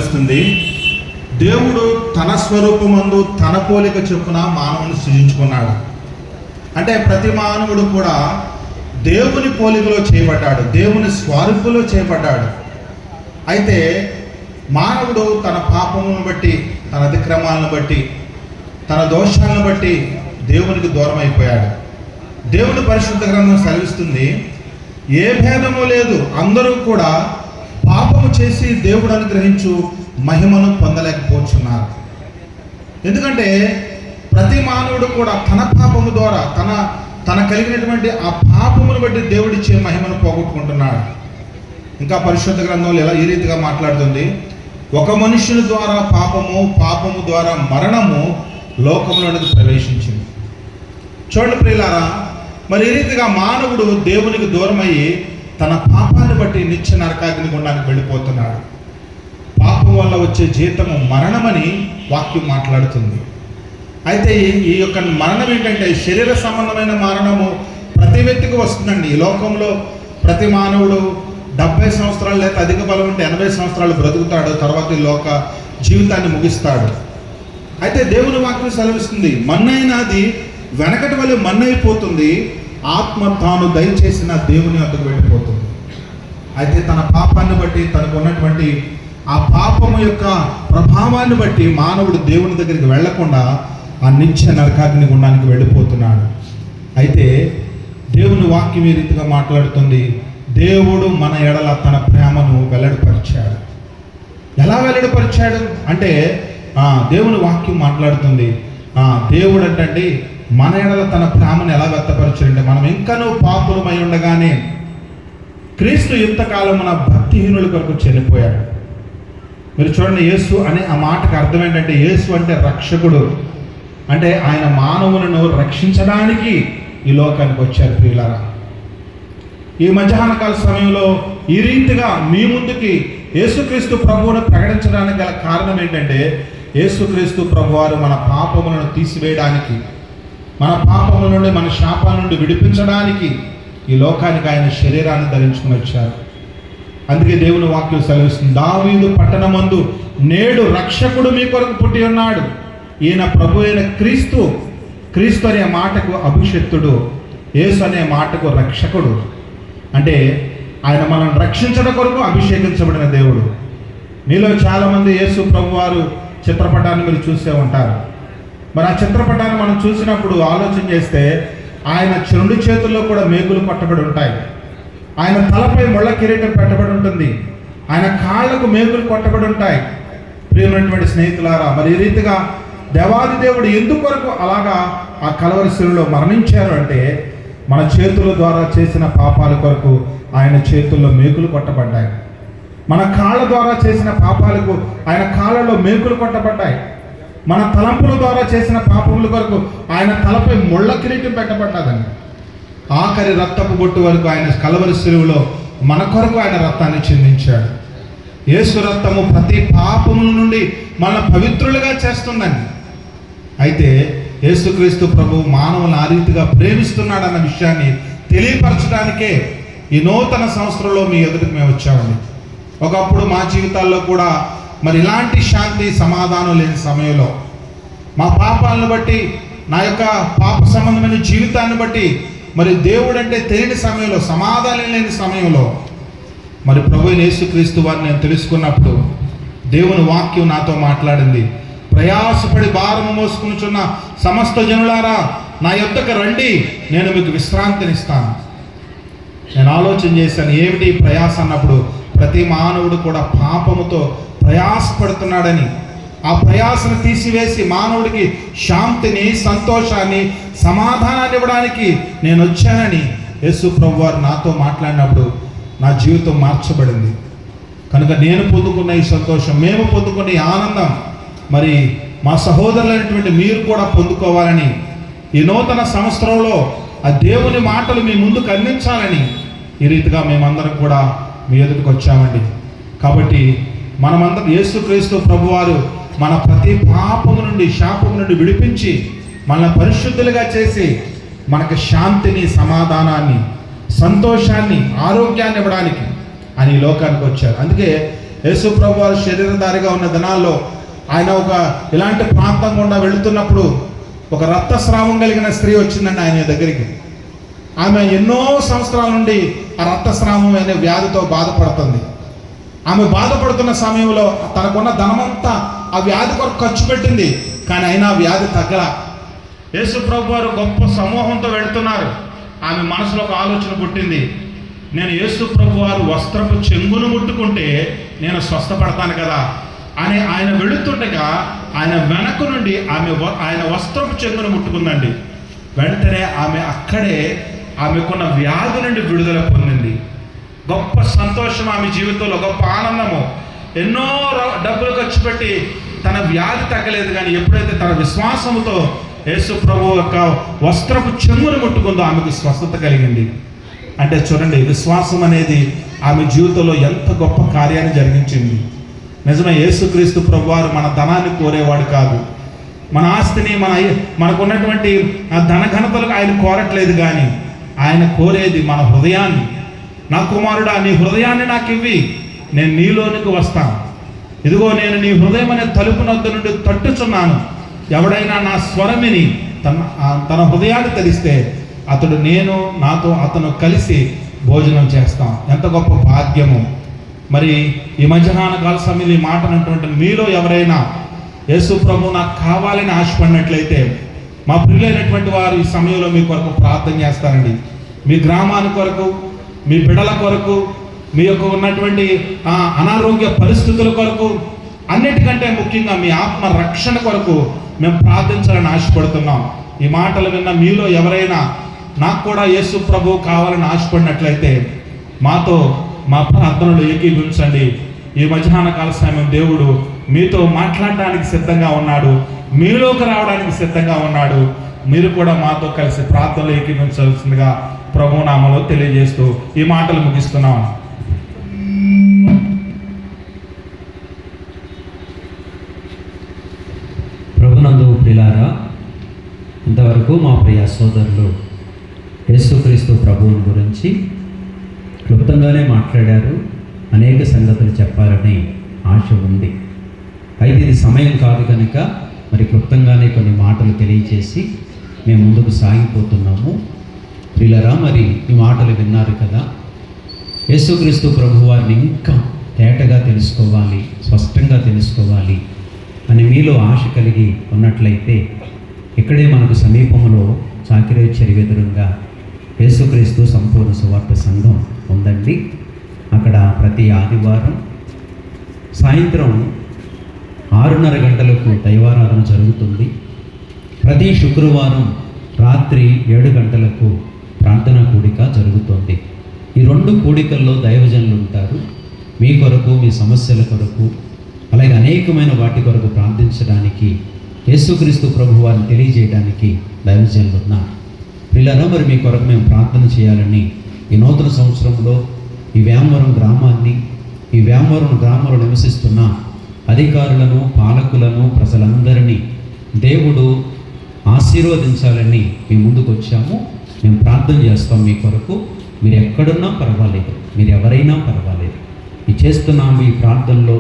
సెలవిస్తుంది, దేవుడు తన స్వరూపమందు తన పోలిక చొప్పున మానవుని సృజించుకున్నాడు. అంటే ప్రతి మానవుడు కూడా దేవుని పోలికలో చేయబడ్డాడు, దేవుని స్వరూపంలో చేయబడ్డాడు. అయితే మానవుడు తన పాపములను బట్టి, తన అతిక్రమాలను బట్టి, తన దోషాలను బట్టి దేవునికి దూరం అయిపోయాడు. దేవుని పరిశుద్ధ గ్రంథం సెలవిస్తుంది, ఏ భేదము లేదు, అందరూ కూడా పాపము చేసి దేవుడు అనుగ్రహించు మహిమను పొందలేకపోతున్నారు. ఎందుకంటే ప్రతి మానవుడు కూడా తన పాపము ద్వారా తన కలిగినటువంటి ఆ పాపమును బట్టి దేవుడిచ్చే మహిమను పోగొట్టుకుంటున్నాడు. ఇంకా పరిశుద్ధ గ్రంథంలో ఎలా ఈ రీతిగా మాట్లాడుతుంది, ఒక మనుషుని ద్వారా పాపము ద్వారా మరణము లోకంలోనికి ప్రవేశించింది. చూడండి ప్రియులారా, మరి ఈ రీతిగా మానవుడు దేవునికి దూరమయ్యి తన పాపాన్ని బట్టి నిత్య నరకాగ్ని గుండానికి వెళ్ళిపోతున్నాడు. పాపం వల్ల వచ్చే జీతము మరణమని వాక్యం మాట్లాడుతుంది. అయితే ఈ యొక్క మరణం ఏంటంటే శరీర సంబంధమైన మరణము ప్రతి వ్యక్తికి వస్తుందండి. ఈ లోకంలో ప్రతి మానవుడు 70 సంవత్సరాలు లేదా అధిక బలం ఉంటే 80 సంవత్సరాలు బ్రతుకుతాడు, తర్వాత ఈ లోక జీవితాన్ని ముగిస్తాడు. అయితే దేవుని వాక్యం సెలవిస్తుంది, మన్నైనది వెనకటి వల్ల మన్నైపోతుంది, ఆత్మ తాను దయచేసిన దేవుని వద్దకు వెళ్ళిపోతుంది. అయితే తన పాపాన్ని బట్టి, తనకు ఉన్నటువంటి ఆ పాపము యొక్క ప్రభావాన్ని బట్టి మానవుడు దేవుని దగ్గరికి వెళ్లకుండా ఆ నిత్య నరకాగ్ని గుండానికి వెళ్ళిపోతున్నాడు. అయితే దేవుని వాక్యం ఈ రీతిగా మాట్లాడుతుంది, దేవుడు మన ఎడల తన ప్రేమను వెల్లడిపరిచాడు. ఎలా వెల్లడిపరిచాడు అంటే దేవుని వాక్యం మాట్లాడుతుంది, దేవుడు అంటే మన ఎడల తన ప్రేమను ఎలా వ్యక్తపరిచాడంటే, మనం ఇంకనూ పాపులమై ఉండగానే క్రీస్తు యుక్తకాలం మన భక్తిహీనుల కొరకు చనిపోయాడు. మీరు చూడండి, యేసు అనే ఆ మాటకు అర్థం ఏంటంటే, యేసు అంటే రక్షకుడు, అంటే ఆయన మానవులను రక్షించడానికి ఈ లోకానికి వచ్చారు. ప్రియులారా, ఈ మధ్యాహ్నకాల సమయంలో ఈ రీతిగా మీ ముందుకి యేసుక్రీస్తు ప్రభువును ప్రకటించడానికి గల కారణం ఏంటంటే, యేసుక్రీస్తు ప్రభువారు మన పాపములను తీసివేయడానికి, మన పాపముల నుండి, మన శాపాల నుండి విడిపించడానికి ఈ లోకానికి ఆయన శరీరాన్ని ధరించుకుని వచ్చారు. అందుకే దేవుని వాక్యం సెలవిస్తుంది, దావీదు పట్టణమందు నేడు రక్షకుడు మీ కొరకు పుట్టి ఉన్నాడు, ఈయన ప్రభు అయిన క్రీస్తు. క్రీస్తు అనే మాటకు అభిషిక్తుడు, యేసు అనే మాటకు రక్షకుడు. అంటే ఆయన మనల్ని రక్షించడం కొరకు అభిషేకించబడిన దేవుడు. మీలో చాలామంది యేసు ప్రభు వారు చిత్రపటాన్ని మీరు చూసే ఉంటారు. మరి ఆ చిత్రపటాన్ని మనం చూసినప్పుడు ఆలోచన చేస్తే ఆయన 2 చేతుల్లో కూడా మేకులు పట్టబడి ఉంటాయి, ఆయన తలపై ముళ్ళ కిరీటం పెట్టబడి ఉంటుంది, ఆయన కాళ్లకు మేకులు కొట్టబడి ఉంటాయి. ప్రియమైనటువంటి స్నేహితులారా, మరి ఈ రీతిగా దేవాది దేవుడు ఎందుకొరకు అలాగా ఆ కలవరి శిలువలో మరణించారు అంటే, మన చేతుల ద్వారా చేసిన పాపాల కొరకు ఆయన చేతుల్లో మేకులు కొట్టబడ్డాయి. మన కాళ్ళ ద్వారా చేసిన పాపాలకు ఆయన కాళ్ళలో మేకులు కొట్టబడ్డాయి. మన తలంపుల ద్వారా చేసిన పాపముల కొరకు ఆయన తలపై ముళ్ళ కిరీటం పెట్టబడ్డదండి. ఆఖరి రక్తపు బొట్టు వరకు ఆయన కలవరి శిలువలో మన కొరకు ఆయన రక్తాన్ని చిందించాడు. యేసు రక్తము ప్రతి పాపముల నుండి మన పవిత్రులుగా చేస్తుందండి. అయితే యేసుక్రీస్తు ప్రభు మానవులను ఆ రీతిగా ప్రేమిస్తున్నాడన్న విషయాన్ని తెలియపరచడానికే ఈ నూతన సంవత్సరంలో మీ ఎదుటికి మేము వచ్చామండి. ఒకప్పుడు మా జీవితాల్లో కూడా మరి ఇలాంటి శాంతి సమాధానం లేని సమయంలో, మా పాపాలను బట్టి, నా యొక్క పాప సంబంధమైన జీవితాన్ని బట్టి మరి దేవుడు అంటే తెలియని సమయంలో, సమాధానం లేని సమయంలో మరి ప్రభువైన యేసుక్రీస్తు వారిని నేను తెలుసుకున్నప్పుడు దేవుని వాక్యం నాతో మాట్లాడింది, ప్రయాసపడి భారము మోసుకునిచున్న సమస్త జనులారా నా యొద్దకు రండి, నేను మీకు విశ్రాంతినిస్తాను. నేను ఆలోచన చేశాను, ఏమిటి ప్రయాస అన్నప్పుడు ప్రతి మానవుడు కూడా పాపముతో ప్రయాసపడుతున్నాడని, ఆ ప్రయాసను తీసివేసి మానవుడికి శాంతిని, సంతోషాన్ని, సమాధానాన్ని ఇవ్వడానికి నేను వచ్చానని యేసు ప్రభు వారు నాతో మాట్లాడినప్పుడు నా జీవితం మార్చబడింది. కనుక నేను పొందుకున్న ఈ సంతోషం, మేము పొందుకున్న ఈ ఆనందం మరి మా సహోదరులైనటువంటి మీరు కూడా పొందుకోవాలని, ఈ నూతన సంవత్సరంలో ఆ దేవుని మాటలు మీ ముందుకు అందించాలని ఈ రీతిగా మేమందరం కూడా మీ ఎదుటికి వచ్చామండి. కాబట్టి మనమందరం యేసుక్రీస్తు ప్రభువారు మన ప్రతి పాపము నుండి, శాపము నుండి విడిపించి మనల్ని పరిశుద్ధులుగా చేసి మనకు శాంతిని, సమాధానాన్ని, సంతోషాన్ని, ఆరోగ్యాన్ని ఇవ్వడానికి అని ఈ లోకానికి వచ్చారు. అందుకే యేసు ప్రభు వారు శరీరధారిగా ఉన్న దినాల్లో ఆయన ఒక ఇలాంటి ప్రాంతం గుండా వెళుతున్నప్పుడు ఒక రక్తస్రావం కలిగిన స్త్రీ వచ్చిందండి ఆయన దగ్గరికి. ఆమె ఎన్నో సంవత్సరాల నుండి ఆ రక్తస్రావం అనే వ్యాధితో బాధపడుతుంది. ఆమె బాధపడుతున్న సమయంలో తనకున్న ధనమంతా ఆ వ్యాధి కొరకు ఖర్చు పెట్టింది, కానీ అయినా వ్యాధి తగ్గల. యేసు ప్రభు వారు గొప్ప సమూహంతో వెళుతున్నారు. ఆమె మనసులో ఒక ఆలోచన పుట్టింది, నేను యేసు ప్రభు వారు వస్త్రపు చెంగును ముట్టుకుంటే నేను స్వస్థపడతాను కదా అని. ఆయన వెళుతుండగా ఆయన వెనక నుండి ఆయన వస్త్రపు చెంగును ముట్టుకుందండి. వెంటనే ఆమె అక్కడే ఆమెకున్న వ్యాధి నుండి విడుదల పొందింది. గొప్ప సంతోషం ఆమె జీవితంలో, గొప్ప ఆనందము. ఎన్నో డబ్బులు ఖర్చు పెట్టి తన వ్యాధి తగ్గలేదు, కానీ ఎప్పుడైతే తన విశ్వాసముతో యేసు ప్రభు యొక్క వస్త్రపు చెంగును ముట్టుకుందో ఆమెకు స్వస్థత కలిగింది. అంటే చూడండి, విశ్వాసం అనేది ఆమె జీవితంలో ఎంత గొప్ప కార్యాన్ని జరిగించింది. నిజమే, యేసుక్రీస్తు ప్రభు వారు మన ధనాన్ని కోరేవాడు కాదు, మన ఆస్తిని మనకున్నటువంటి ధన ఘనతలకు ఆయన కోరట్లేదు, కానీ ఆయన కోరేది మన హృదయాన్ని. నా కుమారుడా, నీ హృదయాన్ని నాకు ఇవ్వి, నేను నీలోనికి వస్తాను. ఇదిగో నేను నీ హృదయం అనే తలుపు నొద్ద నుండి తట్టుచున్నాను. ఎవడైనా నా స్వరమిని తన హృదయాన్ని తెలిస్తే అతను కలిసి భోజనం చేస్తాం. ఎంత గొప్ప భాగ్యము. మరి ఈ మధ్యాహ్న కాల సమయంలో ఈ మాట అన్నటువంటి మీలో ఎవరైనా యేసు ప్రభు నాకు కావాలని ఆశపడినట్లయితే మా ప్రియులైనటువంటి వారు ఈ సమయంలో మీ కొరకు ప్రార్థన చేస్తారండి. మీ గ్రామాని కొరకు, మీ బిడ్డల కొరకు, మీ యొక్క ఉన్నటువంటి అనారోగ్య పరిస్థితుల కొరకు, అన్నిటికంటే ముఖ్యంగా మీ ఆత్మ రక్షణ కొరకు మేము ప్రార్థించాలని ఆశపడుతున్నాం. ఈ మాటలు విన్న మీలో ఎవరైనా నాకు కూడా యేసు ప్రభు కావాలని ఆశపడినట్లయితే మాతో మా ప్రార్థనలు ఏకీభవించండి. ఈ మధ్యాహ్న కాల సమయం దేవుడు మీతో మాట్లాడడానికి సిద్ధంగా ఉన్నాడు, మీలోకి రావడానికి సిద్ధంగా ఉన్నాడు. మీరు కూడా మాతో కలిసి ప్రార్థనలు ఏకీభవించాల్సిందిగా ప్రభు నామములో తెలియజేస్తూ ఈ మాటలు ముగిస్తున్నాం. ప్రభునందు ప్రియులారా, ఇంతవరకు మా ప్రియ సోదరులు యేసుక్రీస్తు ప్రభువుని గురించి క్లుప్తంగానే మాట్లాడారు. అనేక సంగతులు చెప్పాలని ఆశ ఉంది. అయితే ఇది సమయం కాదు కనుక మరి క్లుప్తంగానే కొన్ని మాటలు తెలియచేసి మేము ముందుకు సాగిపోతున్నాము. ప్రియులారా, మరి ఈ మాటలు విన్నారు కదా. యేసుక్రీస్తు ప్రభువారిని ఇంకా తేటగా తెలుసుకోవాలి, స్పష్టంగా తెలుసుకోవాలి అని మీలో ఆశ కలిగి ఉన్నట్లయితే ఇక్కడే మనకు సమీపంలో చాకిరేవు చెరువు ఎదురుగా యేసుక్రీస్తు సంపూర్ణ సువార్త సంఘం ఉందండి. అక్కడ ప్రతి ఆదివారం సాయంత్రం 6:30 గంటలకు దైవారాధన జరుగుతుంది. ప్రతి శుక్రవారం రాత్రి 7 గంటలకు ప్రార్థనా కూడిక జరుగుతుంది. ఈ 2 కూడికల్లో దైవజనులు ఉంటారు. మీ కొరకు, మీ సమస్యల కొరకు, అలాగే అనేకమైన వాటి కొరకు ప్రార్థించడానికి, యేసుక్రీస్తు ప్రభు వారిని తెలియజేయడానికి దైవజనులు ఉన్నారు. పిల్లరా, మరి మీ కొరకు మేము ప్రార్థన చేయాలని ఈ నూతన సంవత్సరంలో ఈ వేమవరం గ్రామంలో నివసిస్తున్న అధికారులను, పాలకులను, ప్రజలందరినీ దేవుడు ఆశీర్వదించాలని మేము ముందుకు వచ్చాము. మేము ప్రార్థన చేస్తాం మీ కొరకు. మీరు ఎక్కడున్నా పర్వాలేదు, మీరు ఎవరైనా పర్వాలేదు, ఈ చేస్తున్నాము ఈ ప్రార్థనలో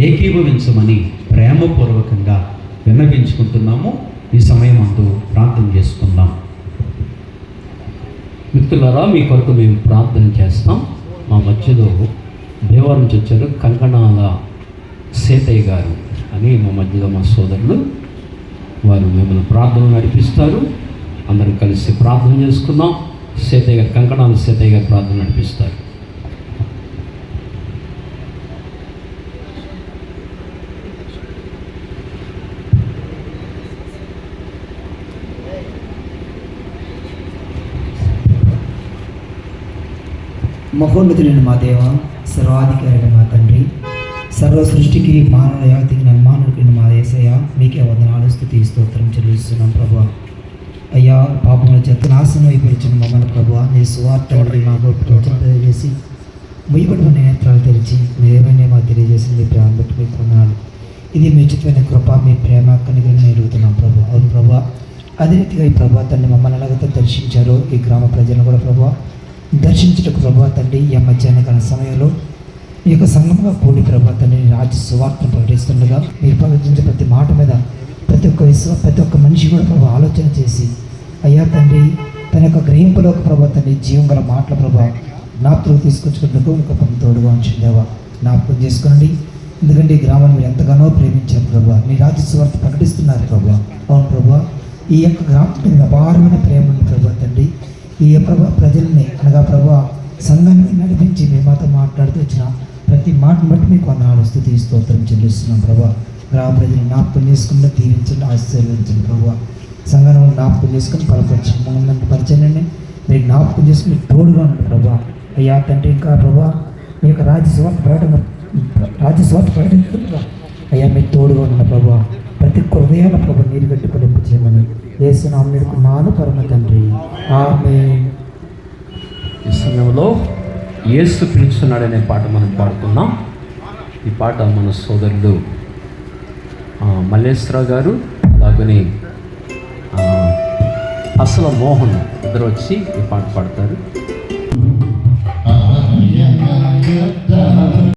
ఏకీభవించమని ప్రేమపూర్వకంగా విన్నవించుకుంటున్నాము. ఈ సమయం అందు ప్రార్థన చేసుకుందాం. మిత్రులారా, మీ కొరకు మేము ప్రార్థన చేస్తాం. మా మధ్యలో దేవాలయం నుంచి వచ్చారు కంకణాల సేతయ్య గారు అని మా మధ్యలో మా సోదరులు, వారు మిమ్మల్ని ప్రార్థన నడిపిస్తారు. అందరూ కలిసి ప్రార్థన చేసుకుందాం. సేతయ్య గారు, కంకణాల సేతయ్య గారు ప్రార్థన నడిపిస్తారు. మహోన్నతులైన మా దేవ, సర్వాధికారైన మా తండ్రి, సర్వ సృష్టికి మానవ యాతికి నన్మానుడికి మా యేసయ్య, మీకే వందనాలు, స్తుతి, స్తోత్రం చెల్లిస్తున్నాం ప్రభా. అయ్యా, పాపముల చేత నాశనం అయిపోయిన మమ్మల్ని ప్రభా, నీ సువార్త మా గొప్ప తెలియజేసి ముయ్యబడిన నేత్రాలు తెరిచి మీరేమైనా మాకు తెలియజేసింది ప్రేమ బట్టి మీకు వందనాలు. ఇది మీ ఉచితమైన కృప, మీ ప్రేమ కనిగిరిని ఎదుగుతున్నాం ప్రభా. అవును ప్రభా, అదే రీతిగా ఈ ప్రభా తండ్రి మమ్మల్ని ఎలాగైతే దర్శించారో ఈ గ్రామ ప్రజలను కూడా ప్రభా దర్శించుటకు ప్రభా తండ్రి ఈ మధ్యాహ్న కాల సమయంలో ఈ యొక్క సంఘంగా కూడి ప్రభా తండ్రి రాజ్య సువార్తను ప్రకటిస్తుండగా మీరు ప్రకటించే ప్రతి మాట మీద ప్రతి ఒక్క మనిషి కూడా ప్రభా ఆలోచన చేసి అయ్యా తండ్రి తన యొక్క గ్రహింపులోకి ప్రభా తండ్రి జీవం గల మాటల ప్రభా జ్ఞాపకం తీసుకొచ్చుకుంటూ ఒక తోడుగా ఉంచిందేవా జ్ఞాపకం చేసుకోండి. ఎందుకంటే ఈ గ్రామాన్ని మీరు ఎంతగానో ప్రేమించారు ప్రభా, మీ రాజ్య సువార్త ప్రకటిస్తున్నారు ప్రభా. అవును ప్రభా, ఈ యొక్క గ్రామం మీద అపారమైన ప్రేమ ఉంది ప్రభా తండ్రి. ఈ ప్రభా ప్రజల్ని అనగా ప్రభా సంఘాన్ని నడిపించి మీ మాతో మాట్లాడుతూ వచ్చిన ప్రతి మాటను బట్టి మీకు వందనాలు స్తుతి స్తోత్రం చెల్లిస్తున్నాం ప్రభా. గ్రామ ప్రజలు జ్ఞాపకం చేసుకుని దీవించండి, ఆశీర్వదించండి ప్రభా. సంఘాన్ని జ్ఞాపకం చేసుకుని బలపరచండి, పరిచయండి. మీరు జ్ఞాపకం చేసుకుని తోడుగా ఉండండి ప్రభా. అయ్యా తండ్రి ఇంకా ప్రభా మీ యొక్క రాజ్యస్వార్థ ప్రకటించండి. అయ్యా మీరు తోడుగా ఉన్న ప్రభా ప్రతి హృదయాల ప్రభా నీరు కట్టుకుని చేయమని యేసు నామమున వేడుకున్నాను పరమ తండ్రి, ఆమేన్. ఈ సమయంలో యేసు పిలుస్తున్నాడనే పాట మనం పాడుకున్నాం. ఈ పాట మన సోదరుడు మల్లేశ్వరరావు గారు అలాగని అసలు మోహన్ ఇద్దరు వచ్చి ఈ పాట పాడతారు.